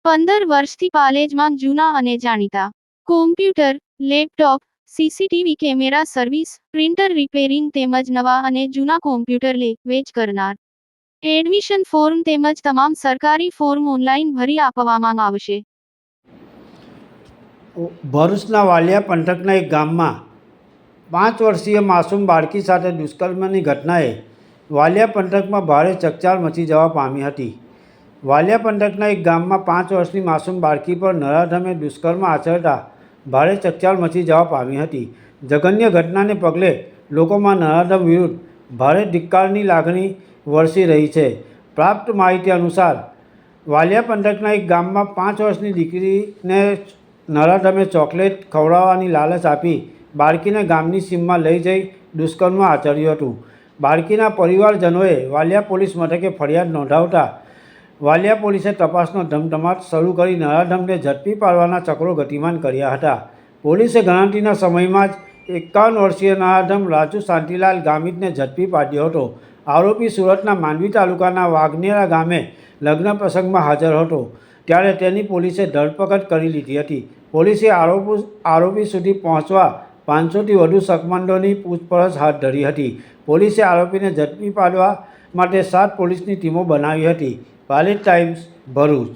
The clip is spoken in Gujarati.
15 વર્ષથી પાલેજમાં જૂના અને જાણીતા computer, laptop, CCTV camera service, printer repairing તેમજ નવા અને જૂના કોમ્પ્યુટર લે-વેચ કરનાર. એડમિશન ફોર્મ તેમજ તમામ સરકારી ફોર્મ ઓનલાઈન ભરી આપવામાં આવશે. ભરૂચના વાલિયા પંથકના એક ગામમાં 5 વર્ષીય માસૂમ બાળકી સાથે દુષ્કર્મની ઘટનાએ વાલિયા પંથકમાં ભારે ચકચાર મચી જવા પામી હતી. વાલિયા પંથકના એક ગામમાં 5 વર્ષની માસૂમ બાળકી પર નરાધમે દુષ્કર્મ આચરતા ભારે ચકચાર મચી જવા પામી હતી. જઘન્ય ઘટનાને પગલે લોકોમાં નરાધમ વિરુદ્ધ ભારે ધિક્કારની લાગણી વરસી રહી છે. પ્રાપ્ત માહિતી અનુસાર વાલિયા પંથકના એક ગામમાં 5 વર્ષની દીકરીને નરાધમે ચોકલેટ ખવડાવવાની લાલચ આપી બાળકીને ગામની સીમમાં લઈ જઈ દુષ્કર્મ આચર્યું હતું. બાળકીના પરિવારજનોએ વાલિયા પોલીસ મથકે ફરિયાદ નોંધાવતા વાલિયા પોલીસે તપાસનો ધમધમાટ શરૂ કરી નરાધમને ઝડપી પાડવાના ચક્રો ગતિમાન કર્યા હતા. પોલીસે ગણતરીના સમયમાં જ 51 વર્ષીય નરાધમ રાજુ શાંતિલાલ ગામિતને ઝડપી પાડ્યો હતો. આરોપી સુરતના માંડવી તાલુકાના વાઘનેરા ગામે લગ્ન પ્રસંગમાં હાજર હતો ત્યારે તેની પોલીસે ધરપકડ કરી લીધી હતી. પોલીસે આરોપી સુધી પહોંચવા 500થી વધુ શકમંદોની પૂછપરછ હાથ ધરી હતી. પોલીસે આરોપીને ઝડપી પાડવા માટે 7 પોલીસની ટીમો બનાવી હતી. પાલેજ ટાઈમ્સ, ભરૂચ.